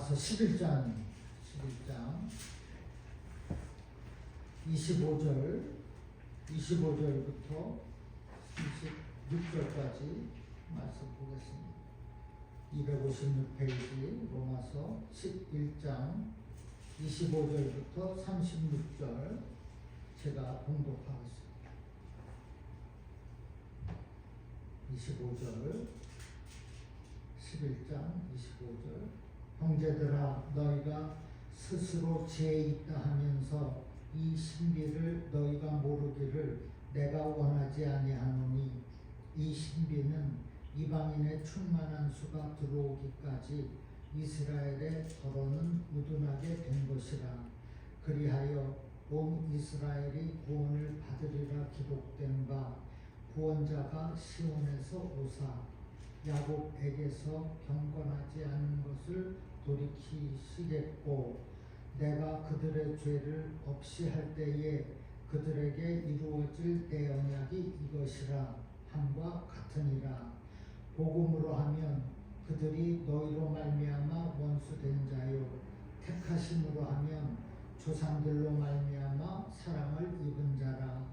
로마서 11장 25절부터 26절까지 말씀 보겠습니다. 256페이지 로마서 11장 25절부터 36절 제가 봉독하겠습니다. 25절 11장 25절 형제들아 너희가 스스로 지혜 있다 하면서 이 신비를 너희가 모르기를 내가 원하지 아니하노니 이 신비는 이방인의 충만한 수가 들어오기까지 이스라엘의 더러는 우둔하게 된 것이라. 그리하여 온 이스라엘이 구원을 받으리라 기록된 바 구원자가 시온에서 오사 야곱에게서 경건하지 않은 것을 돌이키시겠고 내가 그들의 죄를 없이 할 때에 그들에게 이루어질 내 언약이 이것이라 함과 같으니라. 복음으로 하면 그들이 너희로 말미암아 원수된 자요 택하심으로 하면 조상들로 말미암아 사랑을 입은 자라.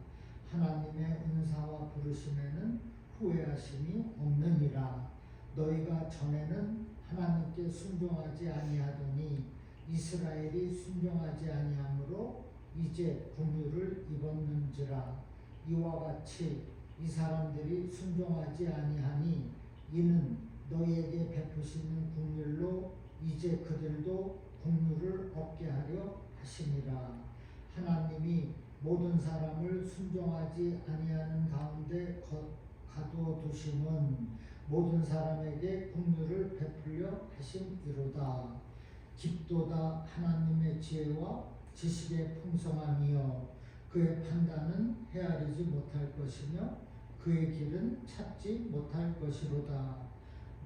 하나님의 은사와 부르심에는 후회하심이 없느니라. 너희가 전에는 하나님께 순종하지 아니하더니 이스라엘이 순종하지 아니하므로 이제 긍휼을 입었는지라. 이와 같이 이 사람들이 순종하지 아니하니 이는 너희에게 베푸시는 긍휼로 이제 그들도 긍휼을 얻게 하려 하심이라. 하나님이 모든 사람을 순종하지 아니하는 가운데 가둬두심은 모든 사람에게 긍휼을 베풀려 하심이로다. 깊도다 하나님의 지혜와 지식의 풍성함이여 그의 판단은 헤아리지 못할 것이며 그의 길은 찾지 못할 것이로다.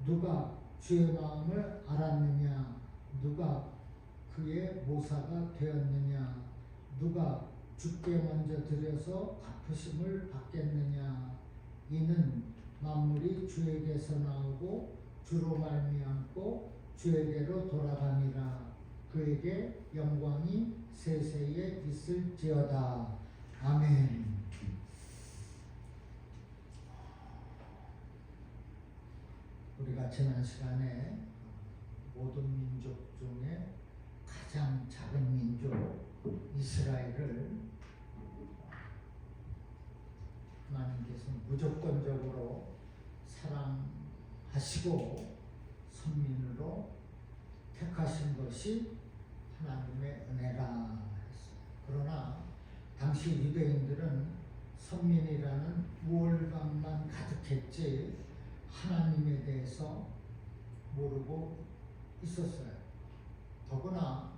누가 주의 마음을 알았느냐? 누가 그의 모사가 되었느냐? 누가 주께 먼저 드려서 갚으심을 받겠느냐? 이는 만물이 주에게서 나오고 주로 말미암고 주에게로 돌아가니라. 그에게 영광이 세세에 있을지어다. 아멘. 우리가 지난 시간에 모든 민족 중에 가장 작은 민족 이스라엘을 하나님께서 무조건적으로 사랑하시고 선민으로 택하신 것이 하나님의 은혜라 했어요. 그러나 당시 유대인들은 선민이라는 우월감만 가득했지 하나님에 대해서 모르고 있었어요. 더구나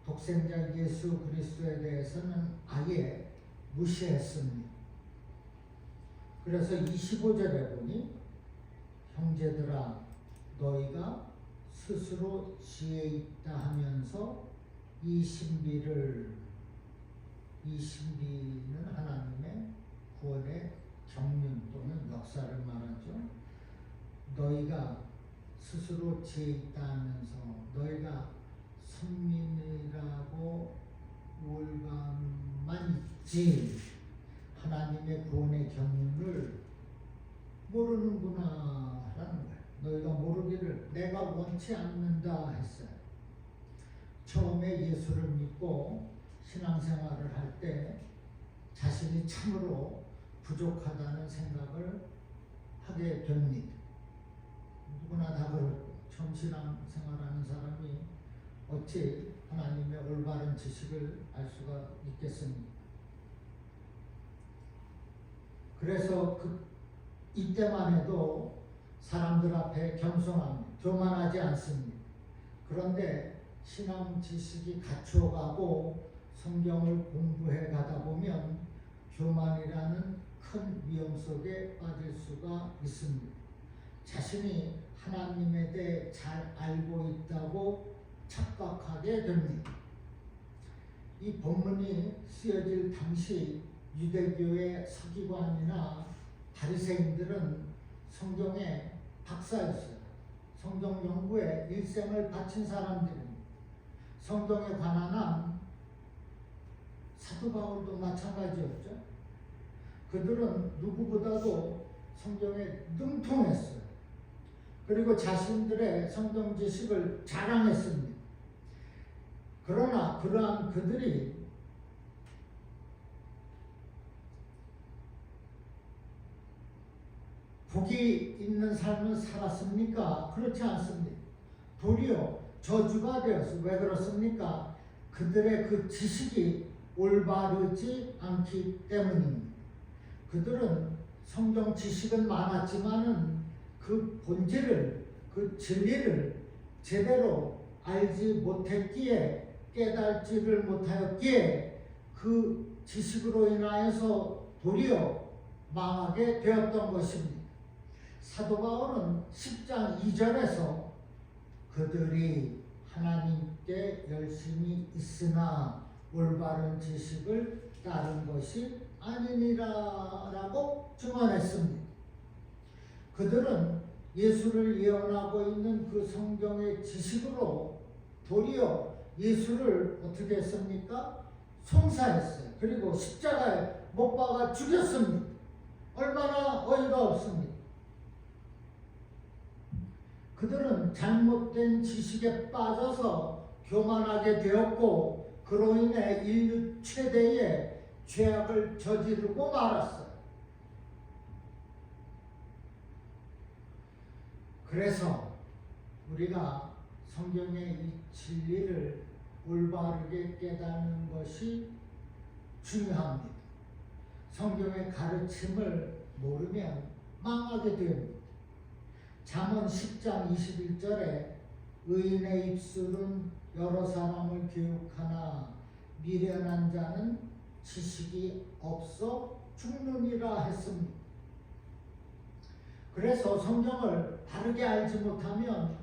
독생자 예수 그리스도에 대해서는 아예 무시했습니다. 그래서 25절에 보니 형제들아 너희가 스스로 지혜 있다 하면서 이 신비는 하나님의 구원의 경륜 또는 역사를 말하죠. 너희가 스스로 지혜 있다 하면서 너희가 선민이라고 우월감만 있지 하나님의 구원의 경륜을 모르는구나 라는 거예요. 너희가 모르기를 내가 원치 않는다 했어요. 처음에 예수를 믿고 신앙생활을 할 때 자신이 참으로 부족하다는 생각을 하게 됩니다. 누구나 다 그렇고 처음 신앙생활하는 사람이 어찌 하나님의 올바른 지식을 알 수가 있겠습니까? 그래서 이때만 해도 사람들 앞에 겸손합니다. 교만하지 않습니다. 그런데 신앙 지식이 갖춰가고 성경을 공부해 가다 보면 교만이라는 큰 위험 속에 빠질 수가 있습니다. 자신이 하나님에 대해 잘 알고 있다고 착각하게 됩니다. 이 본문이 쓰여질 당시 유대교의 서기관이나 바리새인들은 성경의 박사였어요. 성경 연구에 일생을 바친 사람들입니다. 성경에 관한 한 사도 바울도 마찬가지였죠. 그들은 누구보다도 성경에 능통했어요. 그리고 자신들의 성경 지식을 자랑했습니다. 그러나 그러한 그들이 복이 있는 삶을 살았습니까? 그렇지 않습니다. 도리어 저주가 되었어요. 왜 그렇습니까? 그들의 그 지식이 올바르지 않기 때문입니다. 그들은 성경 지식은 많았지만은 그 본질을, 그 진리를 제대로 알지 못했기에, 깨달지를 못하였기에 그 지식으로 인하여서 도리어 망하게 되었던 것입니다. 사도 바울은 10장 2절에서 그들이 하나님께 열심히 있으나 올바른 지식을 따른 것이 아니니라라고 증언했습니다. 그들은 예수를 예언하고 있는 그 성경의 지식으로 도리어 예수를 어떻게 했습니까? 송사했어요. 그리고 십자가에 못 박아 죽였습니다. 얼마나 어이가 없습니다. 그들은 잘못된 지식에 빠져서 교만하게 되었고 그로 인해 인류 최대의 죄악을 저지르고 말았어요. 그래서 우리가 성경의 이 진리를 올바르게 깨닫는 것이 중요합니다. 성경의 가르침을 모르면 망하게 됩니다. 잠언 10장 21절에 의인의 입술은 여러 사람을 교육하나 미련한 자는 지식이 없어 죽느니라 했습니다. 그래서 성경을 바르게 알지 못하면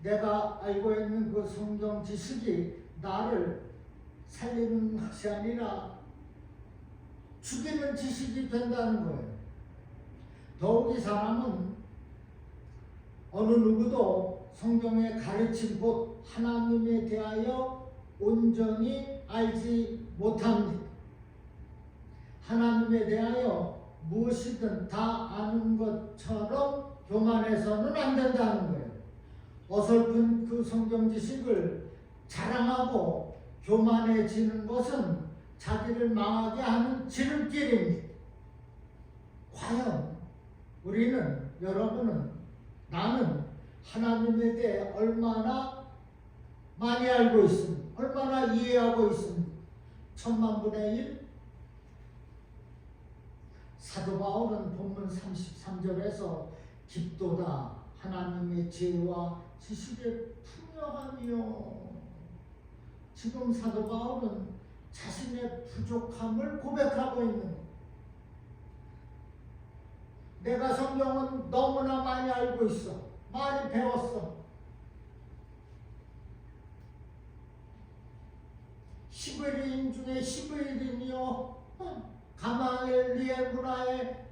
내가 알고 있는 그 성경 지식이 나를 살리는 것이 아니라 죽이는 지식이 된다는 거예요. 더욱이 사람은 어느 누구도 성경의 가르침 곧 하나님에 대하여 온전히 알지 못합니다. 하나님에 대하여 무엇이든 다 아는 것처럼 교만해서는 안 된다는 거예요. 어설픈 그 성경 지식을 자랑하고 교만해지는 것은 자기를 망하게 하는 지름길입니다. 과연 우리는, 여러분은, 나는 하나님에 대해 얼마나 많이 알고 있습니다. 얼마나 이해하고 있습니다. 10,000,000분의 1? 사도 바울은 본문 33절에서 깊도다 하나님의 지혜와 지식에 풍요하며, 지금 사도 바울은 자신의 부족함을 고백하고 있는 거예요. 내가 성경은 너무나 많이 알고 있어. 많이 배웠어. 10의인 중에 10의인이요 가말리엘 문화의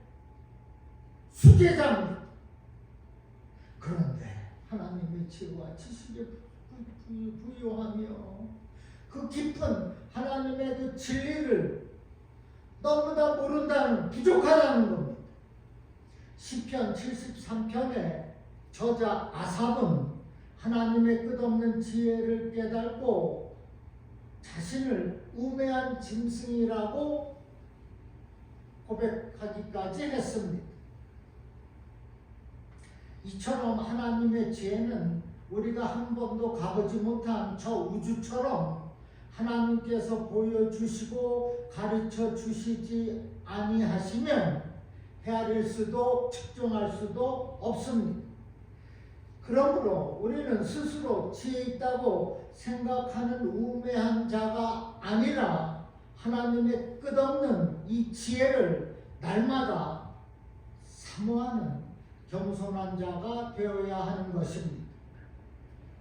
수제자입니다. 그런데 하나님의 지혜와 지식에 부유하며 그 깊은 하나님의 그 진리를 너무나 모른다는, 부족하다는 겁니다. 시편 73편의 저자 아삽은 하나님의 끝없는 지혜를 깨닫고 자신을 우매한 짐승이라고 고백하기까지 했습니다. 이처럼 하나님의 지혜는 우리가 한 번도 가보지 못한 저 우주처럼 하나님께서 보여주시고 가르쳐 주시지 아니하시면 헤아릴 수도 측정할 수도 없습니다. 그러므로 우리는 스스로 지혜 있다고 생각하는 우매한 자가 아니라 하나님의 끝없는 이 지혜를 날마다 사모하는 겸손한 자가 되어야 하는 것입니다.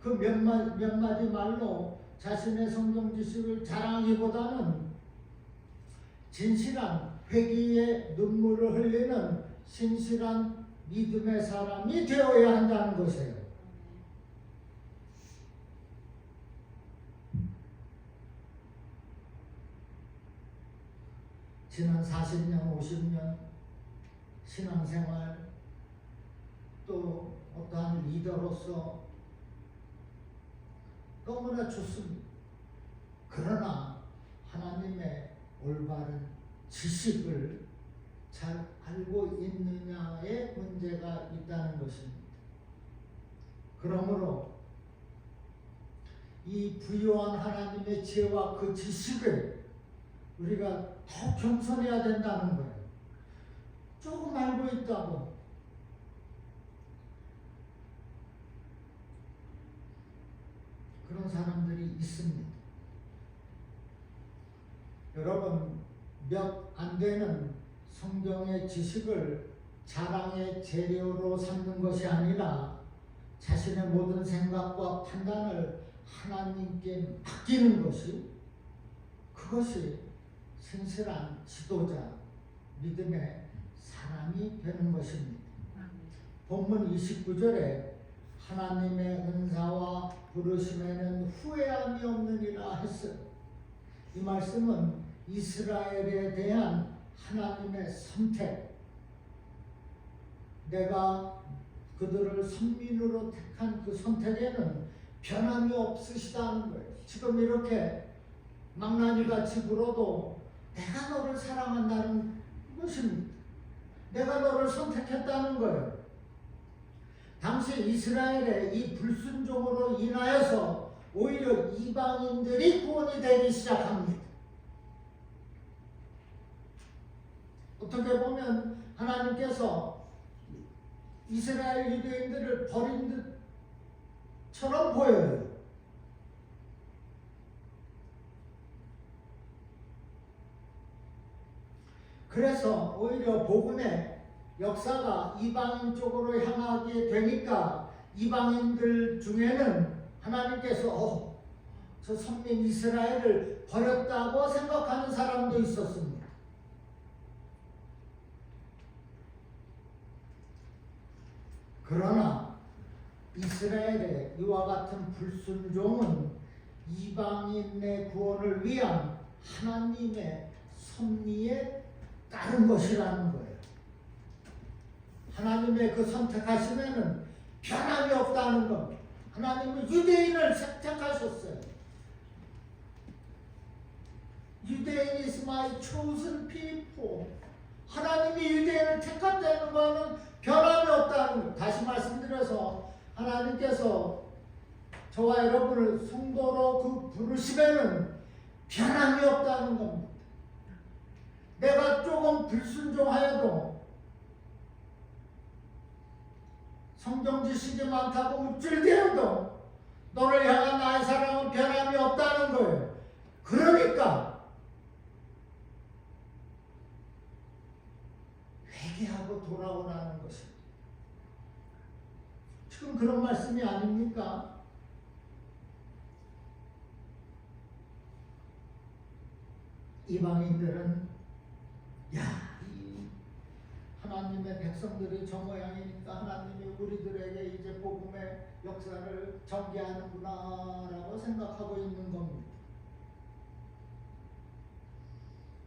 그 몇 마디 말로 자신의 성경 지식을 자랑하기보다는 진실한 회개의 눈물을 흘리는 신실한 믿음의 사람이 되어야 한다는 것이에요. 지난 40년, 50년 신앙생활, 또 어떠한 리더로서 너무나 좋습니다. 그러나 하나님의 올바른 지식을 잘 알고 있느냐의 문제가 있다는 것입니다. 그러므로 이 부유한 하나님의 지혜와 그 지식을 우리가 더 겸손해야 된다는 거예요. 조금 알고 있다고 그런 사람들이 있습니다. 여러분, 몇 안 되는 성경의 지식을 자랑의 재료로 삼는 것이 아니라 자신의 모든 생각과 판단을 하나님께 맡기는 것이, 그것이 신실한 지도자, 믿음의 사람이 되는 것입니다. 본문 29절에 하나님의 은사와 부르심에는 후회함이 없느니라 했어요. 이 말씀은 이스라엘에 대한 하나님의 선택, 내가 그들을 선민으로 택한 그 선택에는 변함이 없으시다는 거예요. 지금 이렇게 망나니같이 굴어도 내가 너를 사랑한다는 것입니다. 내가 너를 선택했다는 거예요. 당시 이스라엘의 이 불순종으로 인하여서 오히려 이방인들이 구원이 되기 시작합니다. 어떻게 보면 하나님께서 이스라엘 유대인들을 버린 듯처럼 보여요. 그래서 오히려 복음의 역사가 이방인 쪽으로 향하게 되니까 이방인들 중에는 하나님께서 저 선민 이스라엘을 버렸다고 생각하는 사람도 있었습니다. 그러나 이스라엘의 이와 같은 불순종은 이방인의 구원을 위한 하나님의 섭리에 따른 것이라는 거예요. 하나님의 그 선택하심에는 변함이 없다는 겁니다. 하나님은 유대인을 선택하셨어요. 유대인 is my chosen people. 하나님이 유대인을 택했다는 것은 변함이 없다는 거예요. 다시 말씀드려서 하나님께서 저와 여러분을 성도로 그 부르심에는 변함이 없다는 겁니다. 내가 조금 불순종하여도 성경 지식이 많다고 우쭐대어도 너를 향한 나의 사랑은 변함이 없다는 거예요. 그러니까 회개하고 돌아오라는 것입니다. 지금 그런 말씀이 아닙니까? 이방인들은 이 하나님의 백성들이 저 모양이니까 하나님이 우리들에게 이제 복음의 역사를 전개하는구나 라고 생각하고 있는 겁니다.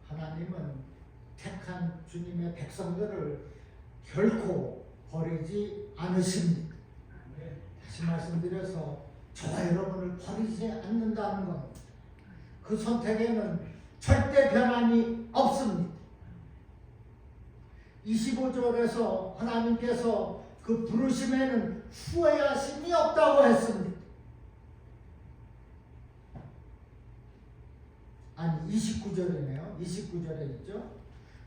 하나님은 택한 주님의 백성들을 결코 버리지 않으십니다. 다시 말씀드려서 저와 여러분을 버리지 않는다는 겁니다. 그 선택에는 절대 변함이 없습니다. 25절에서 하나님께서 그 부르심에는 후회하심이 없다고 했습니다. 아니 29절이네요. 29절에 있죠.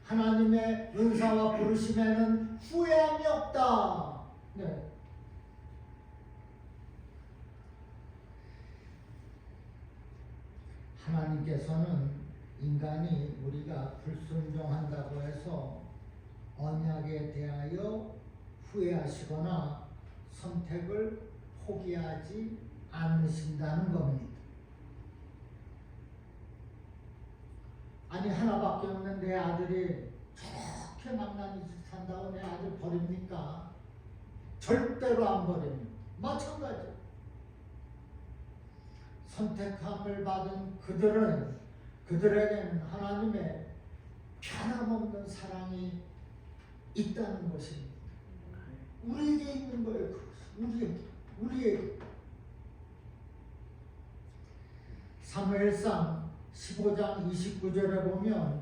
하나님의 은사와 부르심에는 후회함이 없다. 네. 하나님께서는 인간이 우리가 불순종한다고 해서 언약에 대하여 후회하시거나 선택을 포기하지 않으신다는 겁니다. 아니 하나밖에 없는 내 아들이 저렇게 망나니 짓 한다고 내 아들 버립니까? 절대로 안 버립니다. 마찬가지. 선택함을 받은 그들에게는 하나님의 변함없는 사랑이 있다는 것입니다. 우리에게 있는 거예요. 우리에게. 사무엘상 15장 29절에 보면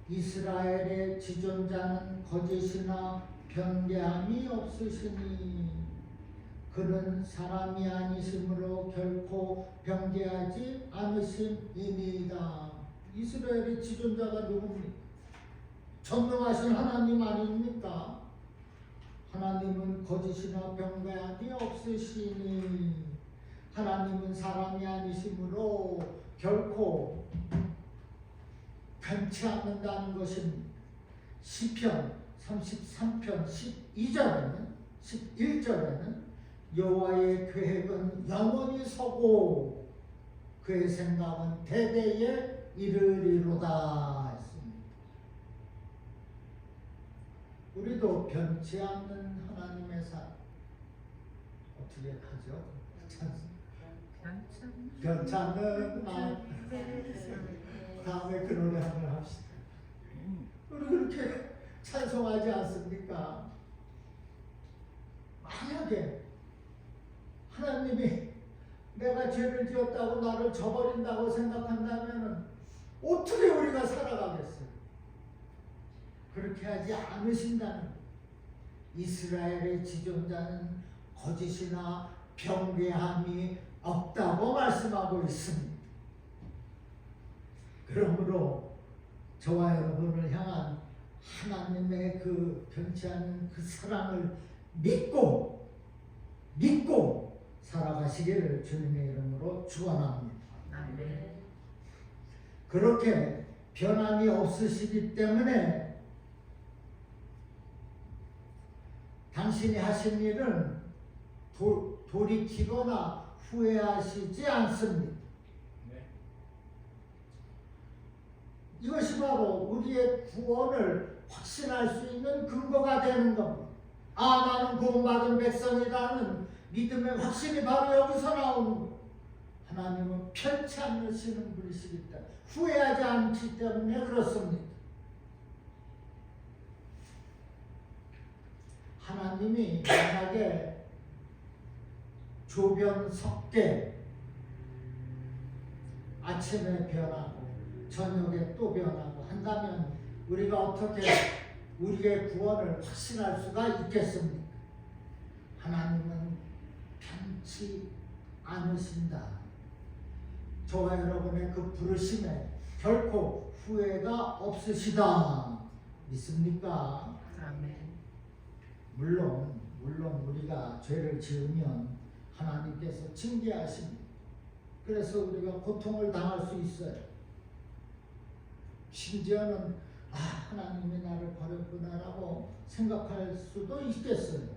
이스라엘의 지존자는 거짓이나 변개함이 없으시니 그는 사람이 아니심으로 결코 변개하지 않으심이니이다. 이스라엘의 지존자가 누굽니까? 전능하신 하나님 아닙니까? 하나님은 거짓이나 변개함이 없으시니 하나님은 사람이 아니심으로 결코 변치 않는다는 것입니다. 시편 33편 11절에는 여호와의 계획은 영원히 서고 그의 생각은 대대에 이르리로다 했습니다. 우리도 변치 않는 하나님의 삶 어떻게 하죠? 변치 않는 다음에 그 노래 한번 합시다. 우리 그렇게 찬송하지 않습니까? 만약에 하나님이 내가 죄를 지었다고 나를 저버린다고 생각한다면 어떻게 우리가 살아가겠어요? 그렇게 하지 않으신다는 이스라엘의 지존자는 거짓이나 변개함이 없다고 말씀하고 있습니다. 그러므로 저와 여러분을 향한 하나님의 그 변치 않는 그 사랑을 믿고 살아가시기를 주님의 이름으로 축원합니다. 아멘. 그렇게 변함이 없으시기 때문에 당신이 하신 일은 돌이키거나 후회하시지 않습니다. 이것이 바로 우리의 구원을 확신할 수 있는 근거가 되는 겁니다. 아, 나는 구원받은 백성이라는 믿음의 확신이 바로 여기서 나오는 거예요. 하나님은 편치 않으시는 분이시기 때문에 후회하지 않기 때문에 그렇습니다. 하나님이 만약에 조변 석계 아침에 변하고 저녁에 또 변하고 한다면 우리가 어떻게 우리의 구원을 확신할 수가 있겠습니까? 하나님은 편치 않으신다. 저와 여러분의 그 부르심에 결코 후회가 없으시다. 믿습니까? 아멘. 물론 우리가 죄를 지으면 하나님께서 징계하십니다. 그래서 우리가 고통을 당할 수 있어요. 심지어는 하나님이 나를 버렸구나라고 생각할 수도 있겠어요.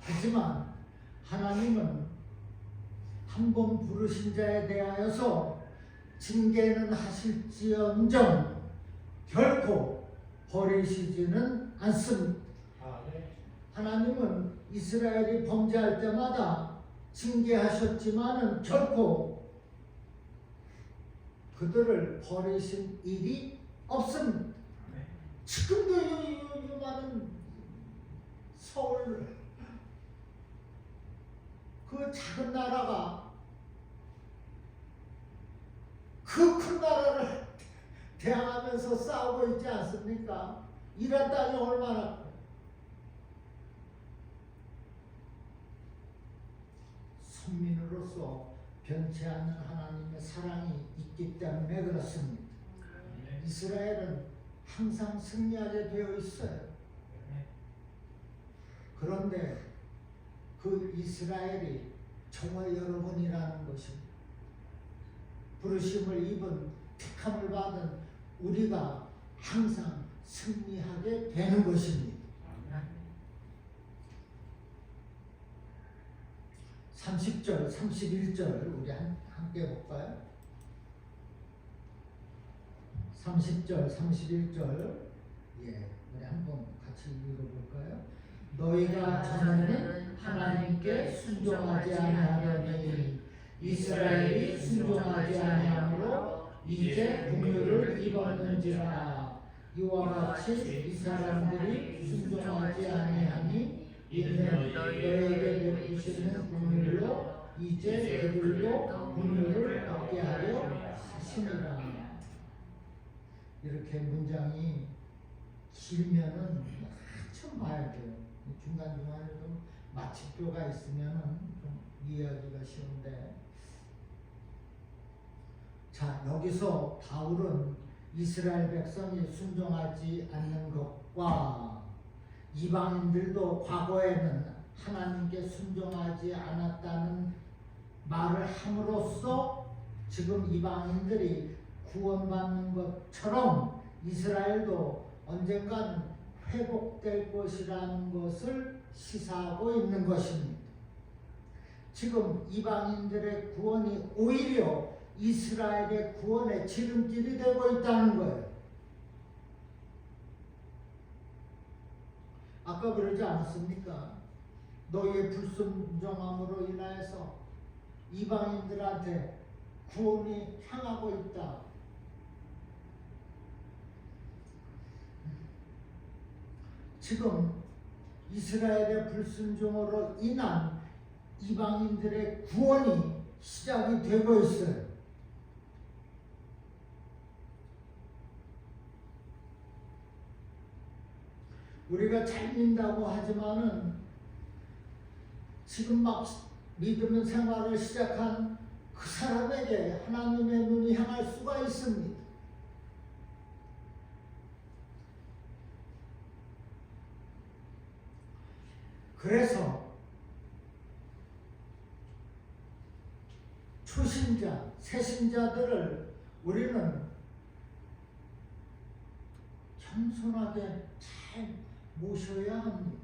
하지만 하나님은 한 번 부르신 자에 대하여서 징계는 하실지언정 결코 버리시지는 않습니다. 하나님은 이스라엘이 범죄할 때마다 징계하셨지만은 결코 그들을 버리신 일이 없습니다. 지금도 이 많은 서울 그 작은 나라가 그 큰 나라를 대항하면서 싸우고 있지 않습니까? 이란 땅이 얼마나 선민으로서 변치 않는 하나님의 사랑이 있기 때문에 그렇습니다. 이스라엘은 항상 승리하게 되어 있어요. 그런데 그 이스라엘이 저와 여러분이라는 것입니다. 부르심을 입은 택함을 받은 우리가 항상 승리하게 되는 것입니다. 30절, 31절 우리 함께 볼까요? 30절, 31절 우리 한번 같이 읽어볼까요? 너희가 전에는 하나님께 순종하지 아니하더니 이스라엘이 순종하지 아니하므로 이제 긍휼을 입었는지라. 이와 같이 이 사람들이 순종하지 아니하니 이는 너에게 베푸시는 긍휼로 이제 그들도 긍휼을 얻게 하려 하심이라. 이렇게 문장이 길면은 한참 봐야 돼요. 중간중간에 좀 마침표가 있으면은 좀 이해하기가 쉬운데, 자, 여기서 바울은 이스라엘 백성이 순종하지 않는 것과 이방인들도 과거에는 하나님께 순종하지 않았다는 말을 함으로써 지금 이방인들이 구원받는 것처럼 이스라엘도 언젠간 회복될 것이라는 것을 시사하고 있는 것입니다. 지금 이방인들의 구원이 오히려 이스라엘의 구원의 지름길이 되고 있다는 거예요. 아까 그러지 않았습니까? 너희의 불순종함으로 인하여서 이방인들한테 구원이 향하고 있다. 지금 이스라엘의 불순종으로 인한 이방인들의 구원이 시작이 되고 있어요. 우리가 잘 믿는다고 하지만은 지금 막 믿음의 생활을 시작한 그 사람에게 하나님의 눈이 향할 수가 있습니다. 그래서 초신자, 새신자들을 우리는 겸손하게 잘 모셔야 합니다.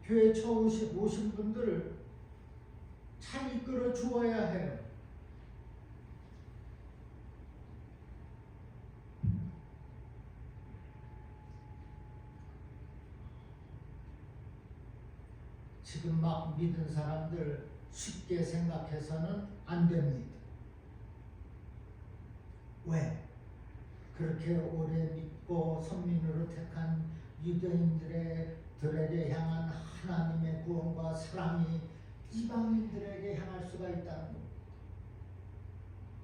교회 처음 오신 분들을 잘 이끌어 주어야 해요. 지금 막 믿은 사람들 쉽게 생각해서는 안 됩니다. 왜? 그렇게 오래 믿고 선민으로 택한 유대인들에게 향한 하나님의 구원과 사랑이 이방인들에게 향할 수가 있다는 겁니다.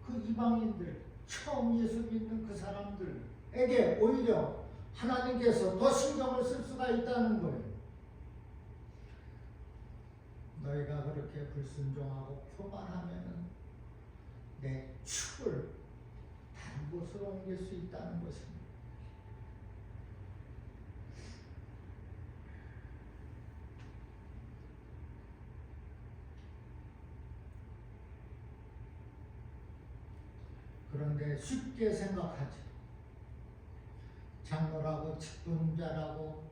그 이방인들, 처음 예수 믿는 그 사람들에게 오히려 하나님께서 더 신경을 쓸 수가 있다는 거예요. 너희가 그렇게 불순종하고 교만하면은 내 축을 다른 곳으로 옮길 수 있다는 것입니다. 그런데 쉽게 생각하지. 장로라고 직분자라고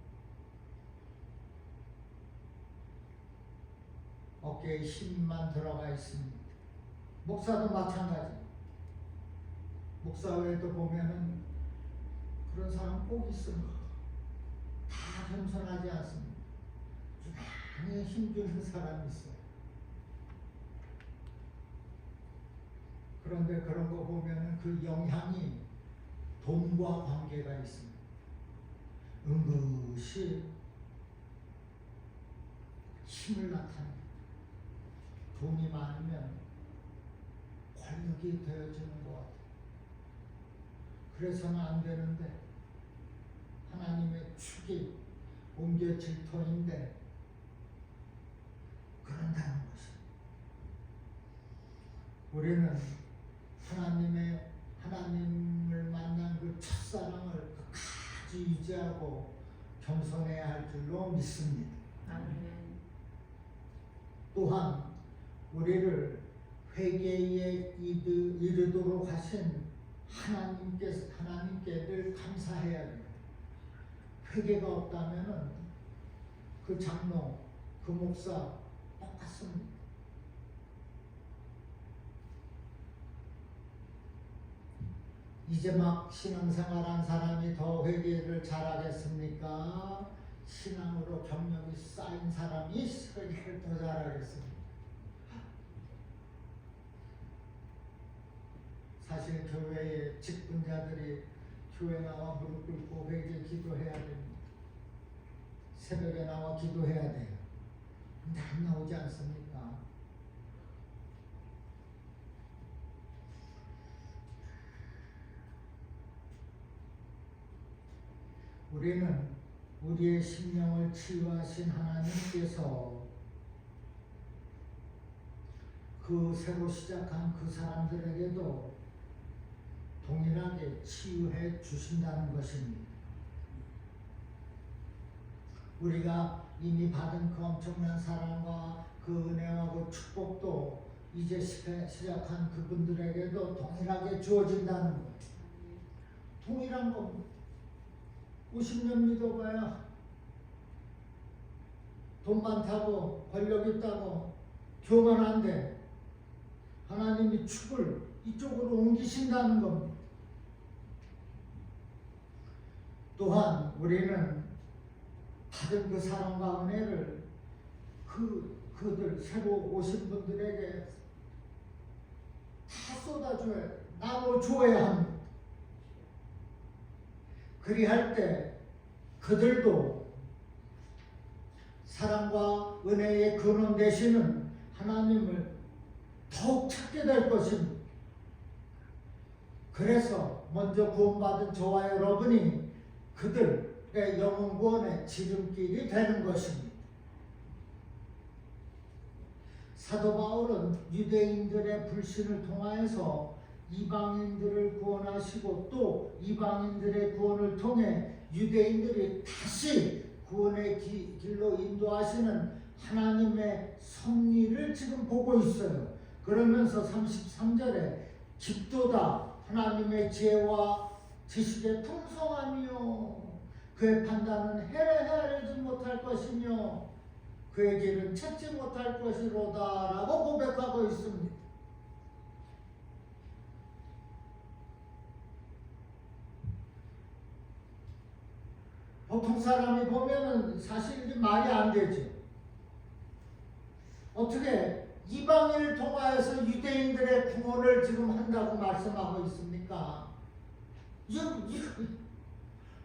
어깨에 힘만 들어가 있습니다. 목사도 마찬가지. 목사회도 보면은 그런 사람 꼭 있습니다. 다 겸손하지 않습니다. 많이 힘주는 사람이 있어요. 그런데 그런 거 보면은 그 영향이 돈과 관계가 있습니다. 은근히 힘을 나타냅니다. 돈이 많으면 권력이 되어지는 것 같아요. 그래서는 안 되는데 하나님의 축이 옮겨질 터인데 그런다는 것입니다. 우리는 하나님을 만난 그 첫사랑을 끝까지 유지하고 겸손해야 할 줄로 믿습니다. 아멘. 또한 우리를 회개에 이르도록 하신 하나님께 늘 감사해야 돼요. 회개가 없다면은 그 장로, 그 목사 똑같습니다. 이제 막 신앙생활한 사람이 더 회개를 잘하겠습니까? 신앙으로 경력이 쌓인 사람이 회개를 더 잘하겠습니다. 사실 교회의 직분자들이 교회 나와 무릎 꿇고 회개 기도해야 됩니다. 새벽에 나와 기도해야 돼요. 근데 안 나오지 않습니까? 우리는 우리의 심령을 치유하신 하나님께서 그 새로 시작한 그 사람들에게도 동일하게 치유해 주신다는 것입니다. 우리가 이미 받은 그 엄청난 사랑과 그 은혜와 그 축복도 이제 시작한 그분들에게도 동일하게 주어진다는 거예요. 동일한 겁니다. 50년 믿어봐야 돈 많다고 권력 있다고 교만한데 하나님이 축을 이쪽으로 옮기신다는 겁니다. 또한 우리는 받은 그 사랑과 은혜를 그들 새로 오신 분들에게 다 쏟아줘야 나눠줘야 합니다. 그리할 때 그들도 사랑과 은혜의 근원 되시는 하나님을 더욱 찾게 될 것입니다. 그래서 먼저 구원받은 저와 여러분이 그들의 영혼 구원의 지름길이 되는 것입니다. 사도 바울은 유대인들의 불신을 통하여서 이방인들을 구원하시고 또 이방인들의 구원을 통해 유대인들이 다시 구원의 길로 인도하시는 하나님의 섭리를 지금 보고 있어요. 그러면서 33절에 깊도다 하나님의 지혜와 지식의 풍성함이요 그의 판단은 헤아리지 못할 것이며 그의 길은 찾지 못할 것이로다 라고 고백하고 있습니다. 보통 사람이 보면은 사실 이게 말이 안 되죠. 어떻게 이방인을 통하여서 유대인들의 구원을 지금 한다고 말씀하고 있습니까?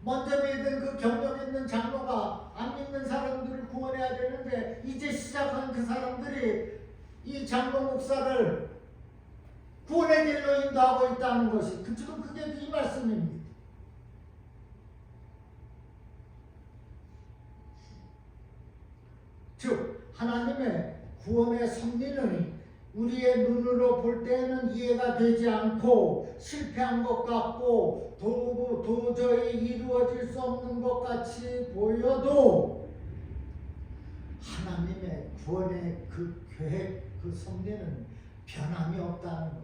먼저 믿은 그 경력 있는 장로가 안 믿는 사람들을 구원해야 되는데 이제 시작한 그 사람들이 이 장로 목사를 구원의 길로 인도하고 있다는 것이 지금 그게 이 말씀입니다. 즉 하나님의 구원의 섭리는 우리의 눈으로 볼 때는 이해가 되지 않고 실패한 것 같고 도저히 이루어질 수 없는 것 같이 보여도 하나님의 구원의 그 계획, 그 섭리는 변함이 없다는 것.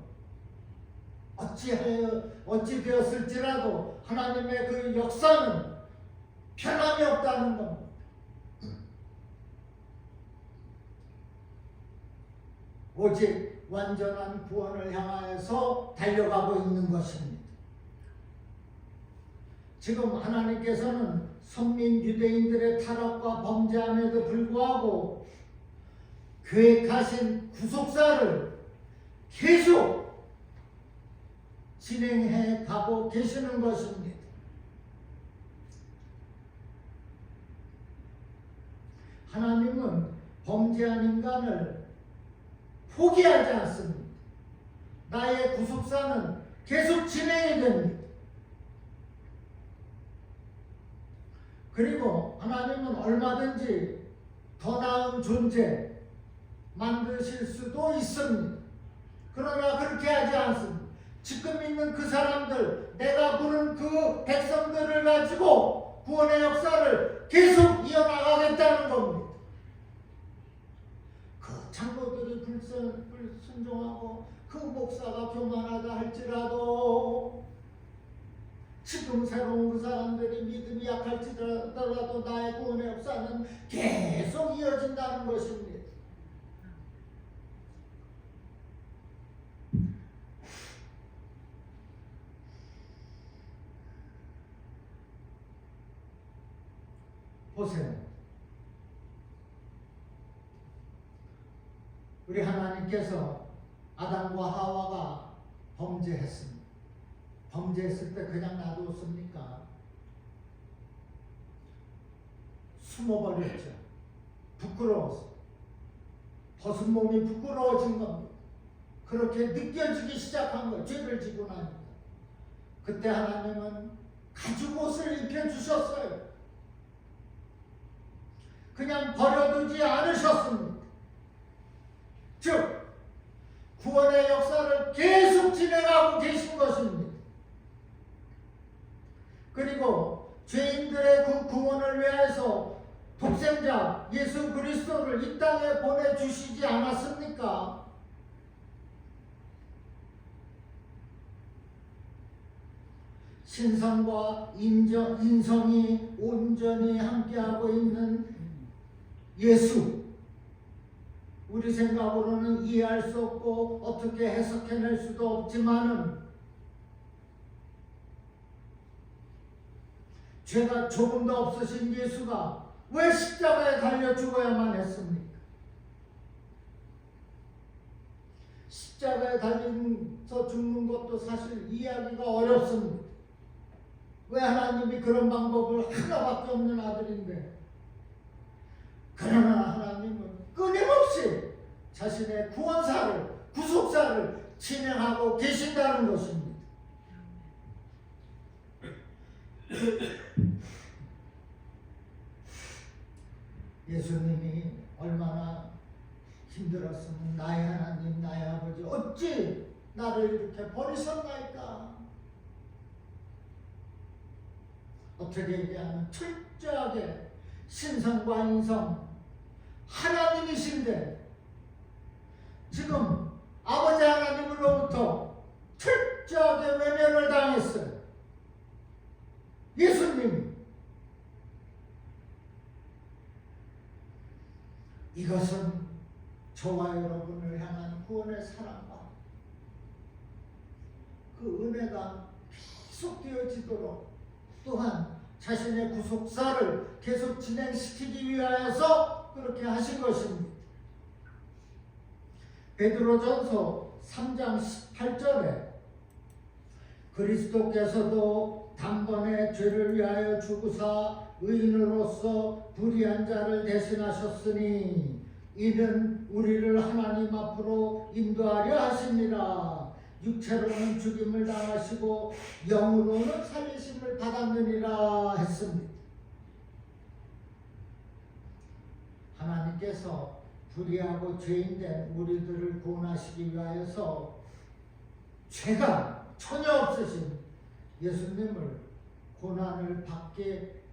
어찌 되었을지라도 하나님의 그 역사는 변함이 없다는 겁니다. 오직 완전한 구원을 향하여서 달려가고 있는 것입니다. 지금 하나님께서는 선민 유대인들의 타락과 범죄함에도 불구하고 계획하신 구속사를 계속 진행해 가고 계시는 것입니다. 하나님은 범죄한 인간을 포기하지 않습니다. 나의 구속사는 계속 진행이 됩니다. 그리고 하나님은 얼마든지 더 나은 존재 만드실 수도 있습니다. 그러나 그렇게 하지 않습니다. 지금 있는 그 사람들, 내가 부른 그 백성들을 가지고 구원의 역사를 계속 이어나가겠다는 겁니다. 그 장로들이 불순종하고 그 목사가 교만하다 할지라도 지금 새로운 그 사람들이 믿음이 약할지라도 나의 구원의 역사는 계속 이어진다는 것입니다. 보세요. 우리 하나님께서 아담과 하와가 범죄했습니다. 범죄했을 때 그냥 놔뒀습니까? 숨어버렸죠. 부끄러워서. 벗은 몸이 부끄러워진 겁니다. 그렇게 느껴지기 시작한 거예요. 죄를 지고 나니까. 그때 하나님은 가죽 옷을 입혀주셨어요. 그냥 버려두지 않으셨습니다. 즉 구원의 역사를 계속 진행하고 계신 것입니다. 그리고 죄인들의 그 구원을 위해서 독생자 예수 그리스도를 이 땅에 보내주시지 않았습니까? 신성과 인성이 온전히 함께하고 있는 예수, 우리 생각으로는 이해할 수 없고 어떻게 해석해낼 수도 없지만은 죄가 조금도 없으신 예수가 왜 십자가에 달려 죽어야만 했습니까? 십자가에 달려서 죽는 것도 사실 이해하기가 어렵습니다. 왜 하나님이 그런 방법을 하나밖에 없는 아들인데, 그러나 하나님은 끊임없이 자신의 구원사를, 구속사를 진행하고 계신다는 것입니다. 예수님이 얼마나 힘들었으면 나의 하나님, 나의 아버지 어찌 나를 이렇게 버리셨나이까? 어떻게 얘기하면 철저하게 신성과 인성 하나님이신데 지금 아버지 하나님으로부터 철저하게 외면을 당했어요. 예수님. 이것은 저와 여러분을 향한 구원의 사랑과 그 은혜가 계속 되어지도록, 또한 자신의 구속사를 계속 진행시키기 위하여서 그렇게 하신 것입니다. 베드로전서 3장 18절에 그리스도께서도 단번에 죄를 위하여 죽으사 의인으로서 불의한 자를 대신하셨으니 이는 우리를 하나님 앞으로 인도하려 하십니다. 육체로는 죽임을 당하시고 영으로는 살리심을 받았느니라 했습니다. 하나님께서 불의하고 죄인된 우리들을 구원하시기 위하여서 죄가 전혀 없으신 예수님을 고난을 받게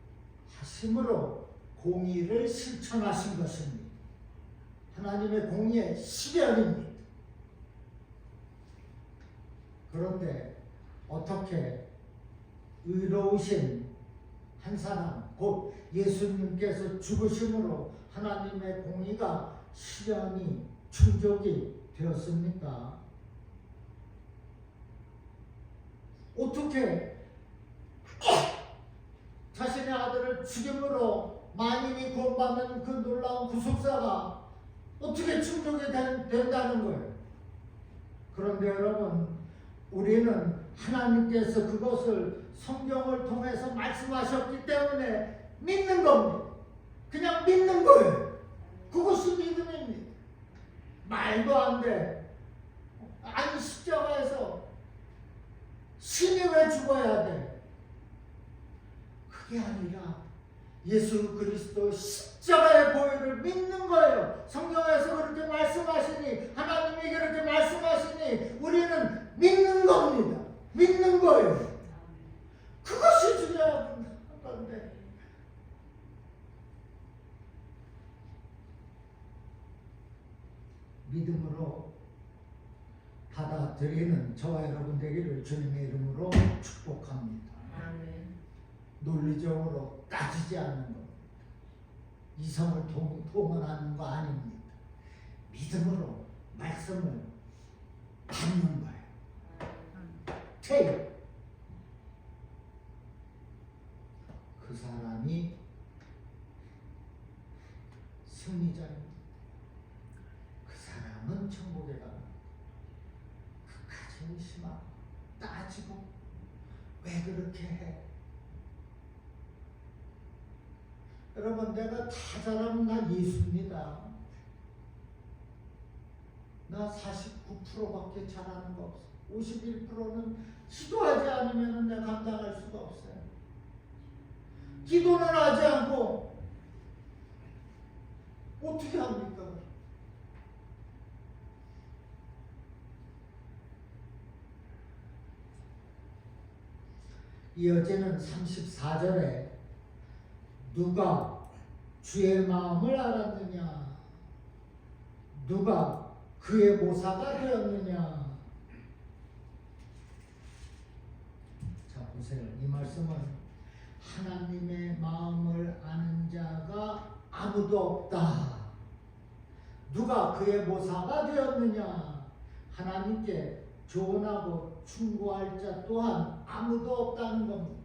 하심으로 공의를 실천하신 것입니다. 하나님의 공의의 실현입니다. 그런데 어떻게 의로우신 한 사람, 곧 예수님께서 죽으심으로 하나님의 공의가 실현이 충족이 되었습니까? 어떻게 자신의 아들을 죽임으로 만인이 구원받는 그 놀라운 구속사가 어떻게 충족이 된다는 거예요? 그런데 여러분, 우리는 하나님께서 그것을 성경을 통해서 말씀하셨기 때문에 믿는 겁니다. 그냥 믿는 거예요. 그것이 믿음입니다. 말도 안 돼. 아니, 십자가에서 신이 왜 죽어야 돼? 그게 아니라 예수 그리스도 십자가의 보혈을 믿는 거예요. 성경에서 그렇게 말씀하시니, 하나님이 그렇게 말씀하시니 우리는 믿는 겁니다. 믿는 거예요. 그것이 중요한 건데, 믿음으로 받아들이는 저와 여러분 되기를 주님의 이름으로 축복합니다. 아멘. 논리적으로 따지지 않는 겁니다. 이성을 동원하는 거 아닙니다. 믿음으로 말씀을 받는 거예요. Take. 그 사람이 승리자입니다. 그 사람은 천국에 갑니다. 끝까지 근심하고 따지고 왜 그렇게 해? 여러분, 내가 다 잘하면 나 예수입니다. 나 49%밖에 잘하는 거 없어. 51%는 기도하지 않으면 내가 감당할 수가 없어요. 기도는 하지 않고 어떻게 합니까? 이어지는 34절에 누가 주의 마음을 알았느냐? 누가 그의 모사가 되었느냐? 자, 보세요. 이 말씀은 하나님의 마음을 아는 자가 아무도 없다. 누가 그의 모사가 되었느냐? 하나님께 조언하고 충고할 자 또한 아무도 없다는 겁니다.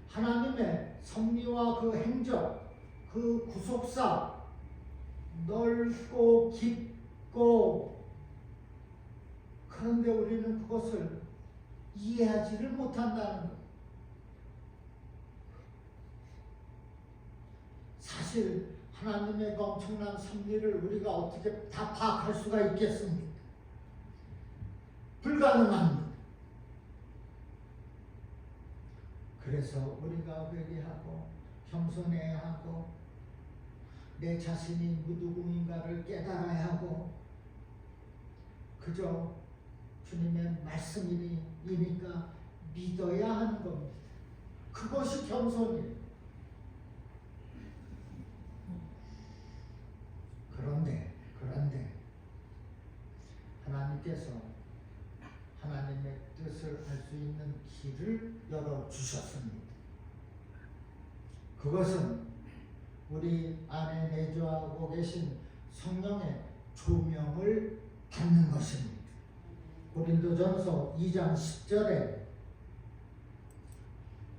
하나님의 섭리와 그 행적, 그 구속사, 넓고 깊고, 그런데 우리는 그것을 이해하지를 못한다는 것. 사실 하나님의 그 엄청난 섭리를 우리가 어떻게 다 파악할 수가 있겠습니까? 불가능합니다. 그래서 우리가 회개하고 겸손해야 하고 내 자신이 누구인가를 깨달아야 하고 그저 주님의 말씀이니까 믿어야 하는 겁니다. 그것이 겸손이에요. 그런데 하나님께서 하나님의 뜻을 알 수 있는 길을 열어주셨습니다. 그것은 우리 안에 내주하고 계신 성령의 조명을 받는 것입니다. 고린도전서 2장 10절에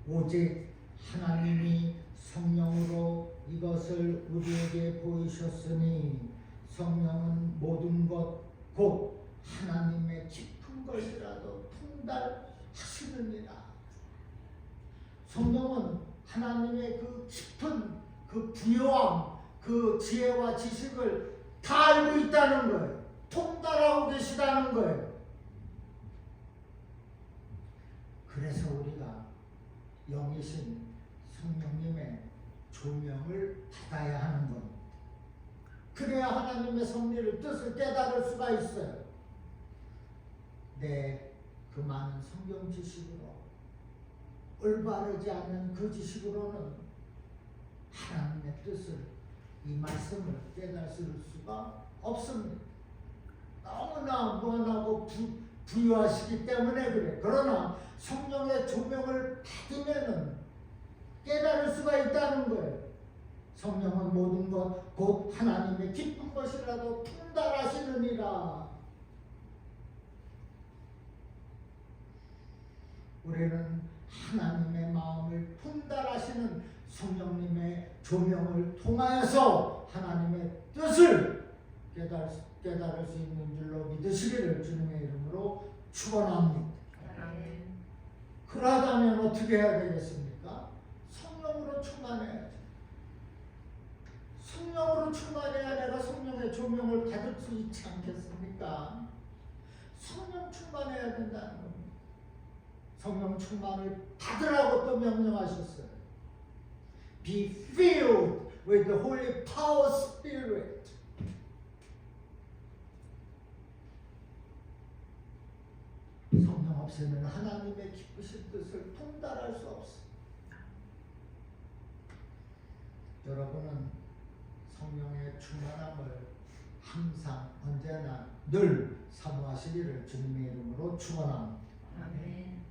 오직 하나님이 성령으로 이것을 우리에게 보이셨으니 성령은 모든 것 곧 하나님의 깊은 것이라도 통달하시느니라. 성령은 하나님의 그 깊은 그 부요함, 그 지혜와 지식을 다 알고 있다는 거예요. 통달하고 계시다는 거예요. 그래서 우리가 영이신 성령님의 조명을 받아야 하는 겁니다. 그래야 하나님의 섭리를 뜻을 깨달을 수가 있어요. 그 많은 성경 지식으로 올바르지 않는 그 지식으로는 하나님의 뜻을, 이 말씀을 깨달을 수가 없습니다. 너무나 무한하고 부유하시기 때문에 그래. 그러나 성령의 조명을 받으면은 깨달을 수가 있다는 거예요. 성령은 모든 것 곧 하나님의 기쁜 것이라도 통달하시느니라. 우리는 하나님의 마음을 통달하시는 성령님의 조명을 통하여서 하나님의 뜻을 깨달을 수 있는 줄로 믿으시기를 주님의 이름으로 축원합니다. 그러다면 어떻게 해야 되겠습니까? 성령으로 충만해야죠. 성령으로 충만해야 내가 성령의 조명을 받을 수 있지 않겠습니까? 성령 충만해야 된다는 겁니다. 성령 충만을 받으라고 또 명령하셨어요. Be filled with the Holy Power Spirit. 성령 없으면 하나님의 기쁘신 뜻을 통달할 수 없습니다. 여러분은 성령의 충만함을 항상 언제나 늘 사모하시기를 주님의 이름으로 축원합니다. 아멘.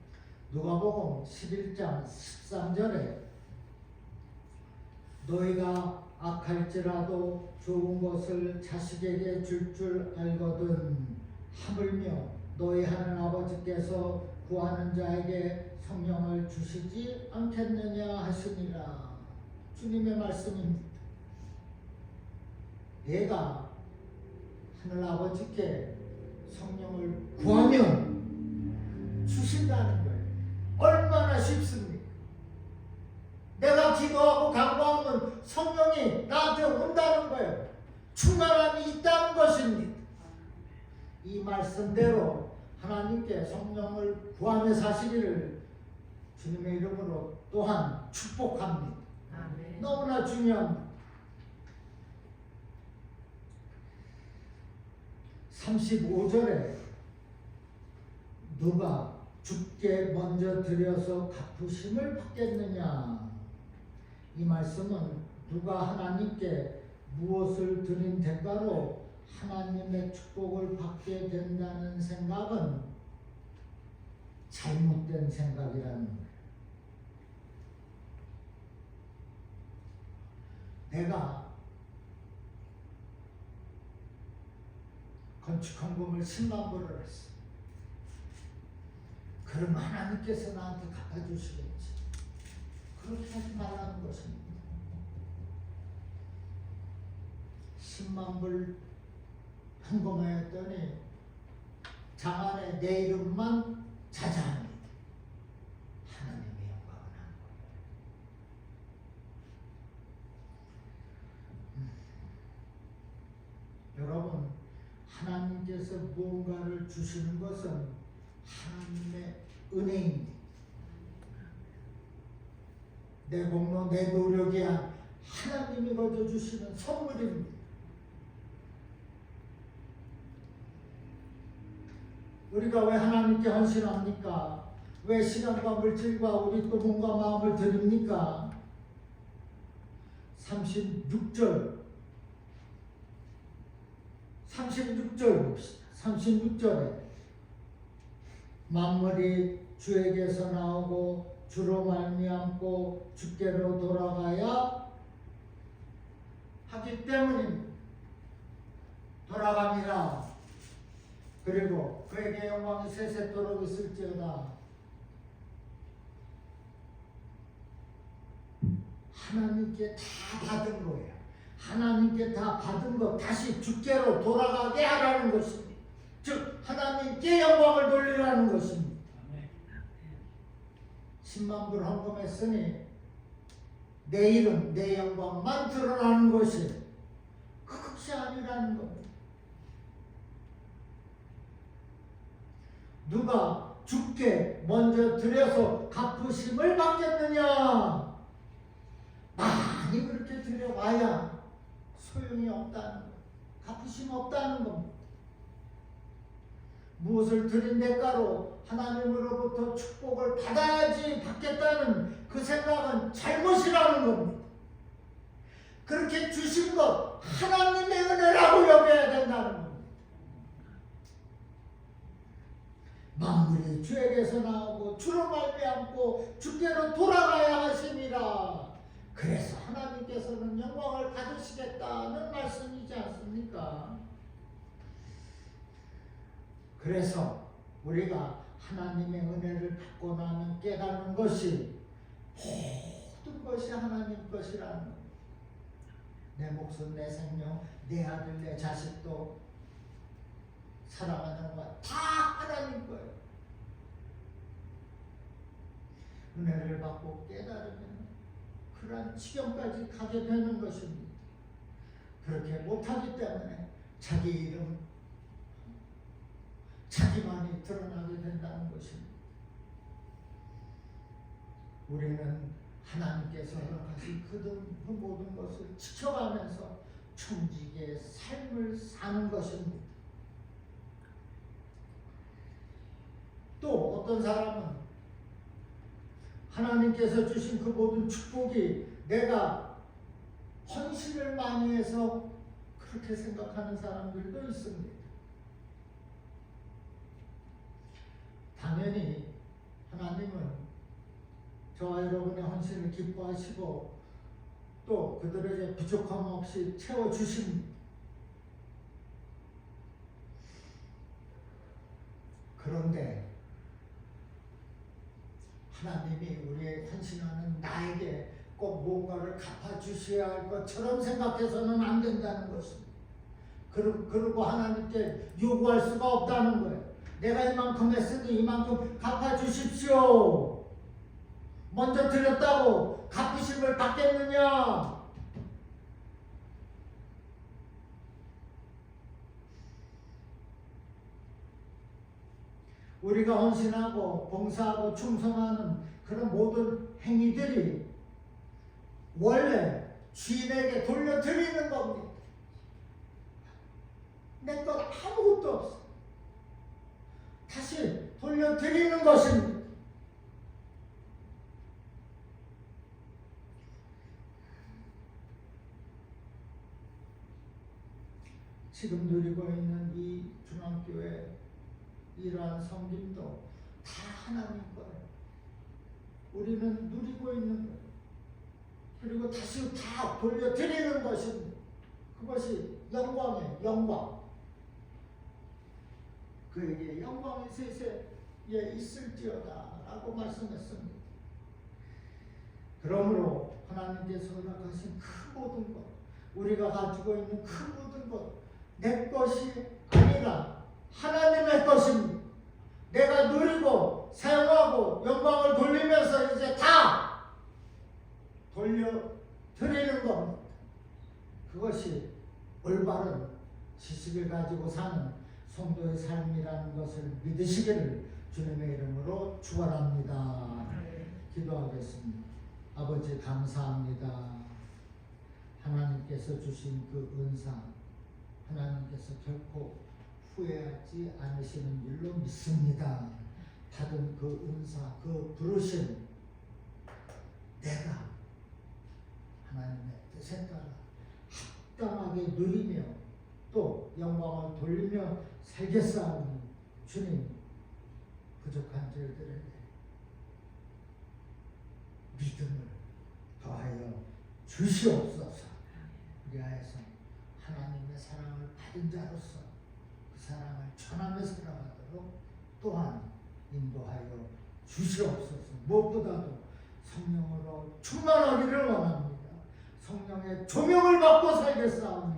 누가복음 11장 13절에 너희가 악할지라도 좋은 것을 자식에게 줄 알거든 하물며 너희 하는 아버지께서 구하는 자에게 성령을 주시지 않겠느냐 하시니라. 주님의 말씀입니다. 내가 하늘 아버지께 성령을 구하면 주신다는 거예요. 얼마나 쉽습니까? 내가 기도하고 간구하면 성령이 나한테 온다는 거예요. 충만함이 있다는 것입니다. 이 말씀대로 하나님께 성령을 구하며 사시기를 주님의 이름으로 또한 축복합니다. 아멘. 너무나 중요합니다. 35절에 누가 주께 먼저 드려서 갚으심을 받겠느냐. 이 말씀은 누가 하나님께 무엇을 드린 대가로 하나님의 축복을 받게 된다는 생각은 잘못된 생각이라는 거예요. 내가 건축헌금을 10만 불을 했어. 그럼 하나님께서 나한테 갚아주시겠지. 그렇게 하지 말라는 것입니다. 10만 불 헌금하였더니 장안에 내 이름만 자자합니다. 하나님의 영광은 한 거예요. 여러분, 하나님께서 무언가를 주시는 것은 하나님의 은혜입니다. 내 공로, 내 노력이 아니라 하나님이 거저 주시는 선물입니다. 우리가 왜 하나님께 헌신합니까? 왜 시간과 물질과 우리 또 몸과 마음을 드립니까? 36절 봅시다. 36절에 만물이 주에게서 나오고 주로 말미암고 주께로 돌아가야 하기 때문입니다. 돌아갑니다. 그리고 그에게 영광이 세세토록 있을지어다. 하나님께 다 받은 거예요. 하나님께 다 받은 거 다시 주께로 돌아가게 하라는 것입니다. 즉 하나님께 영광을 돌리라는 것입니다. 10만 불 헌금했으니 내 이름, 내 영광만 드러나는 것이 그것이 아니라는 겁니다. 누가 주께 먼저 드려서 갚으심을 받겠느냐? 많이 그렇게 드려봐야 소용이 없다는 것, 갚으심 없다는 겁니다. 무엇을 드린 대가로 하나님으로부터 축복을 받아야지 받겠다는 그 생각은 잘못이라는 겁니다. 그렇게 주신 것 하나님의 은혜라고 여겨야 된다는 겁니다. 만물이 주에게서 나오고 주로 말미암고 주께로 돌아가야 하심이라. 그래서 하나님께서는 영광을 받으시겠다는 말씀이지 않습니까? 그래서 우리가 하나님의 은혜를 받고 나면 깨닫는 것이 모든 것이 하나님 것이라는 겁니다. 내 목숨, 내 생명, 내 아들, 내 자식도 사랑하는 것 다 하나님 거예요. 은혜를 받고 깨달으면 그러한 지경까지 가게 되는 것입니다. 그렇게 못하기 때문에 자기 이름, 자기만이 드러나게 된다는 것입니다. 우리는 하나님께서 허락하신 그 모든 것을 지켜가면서 청지기의 삶을 사는 것입니다. 또 어떤 사람은 하나님께서 주신 그 모든 축복이 내가 헌신을 많이 해서 그렇게 생각하는 사람들도 있습니다. 당연히 하나님은 저와 여러분의 헌신을 기뻐하시고 또 그들에게 부족함 없이 채워주십니다. 그런데 하나님이 우리의 헌신하는 나에게 꼭 뭔가를 갚아주셔야 할 것처럼 생각해서는 안 된다는 것입니다. 그러고 하나님께 요구할 수가 없다는 거예요. 내가 이만큼 했으니 이만큼 갚아주십시오. 먼저 드렸다고 갚으심을 받겠느냐? 우리가 헌신하고 봉사하고 충성하는 그런 모든 행위들이 원래 주인에게 돌려드리는 겁니다. 내 것 아무것도 없어. 다시 돌려드리는 것입니다. 지금 누리고 있는 이 중앙교회 이러한 섬김도 다 하나님 거예요. 우리는 누리고 있는 거예요. 그리고 다시 다 돌려드리는 것입니다. 그것이 영광이에요. 영광. 그에게 영광이 세세에 있을지어다 라고 말씀했습니다. 그러므로 하나님께서 허락하신 그 모든 것, 우리가 가지고 있는 그 모든 것, 내 것이 아니라 하나님의 것입니다. 내가 누리고 사용하고 영광을 돌리면서 이제 다 돌려드리는 겁니다. 그것이 올바른 지식을 가지고 사는 성도의 삶이라는 것을 믿으시기를 주님의 이름으로 축원합니다. 기도하겠습니다. 아버지 감사합니다. 하나님께서 주신 그 은사, 하나님께서 결코 후회하지 않으시는 줄로 믿습니다. 받은 그 은사, 그 부르심, 내가 하나님의 뜻에 따라 합당하게 누리며 또 영광을 돌리며 살겠사오니 주님, 부족한 저희들에게 믿음을 더하여 주시옵소서. 그리하여서 하나님의 사랑을 받은 자로서 그 사랑을 전하며 살아가도록 또한 인도하여 주시옵소서. 무엇보다도 성령으로 충만하기를 원합니다. 성령의 조명을 받고 살겠사오니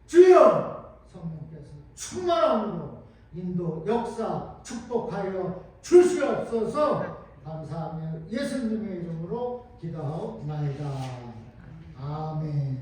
주여 성령께서 충만함으로 인도, 역사, 축복하여 주시옵소서. 감사하며 예수님의 이름으로 기도하옵나이다. 아멘.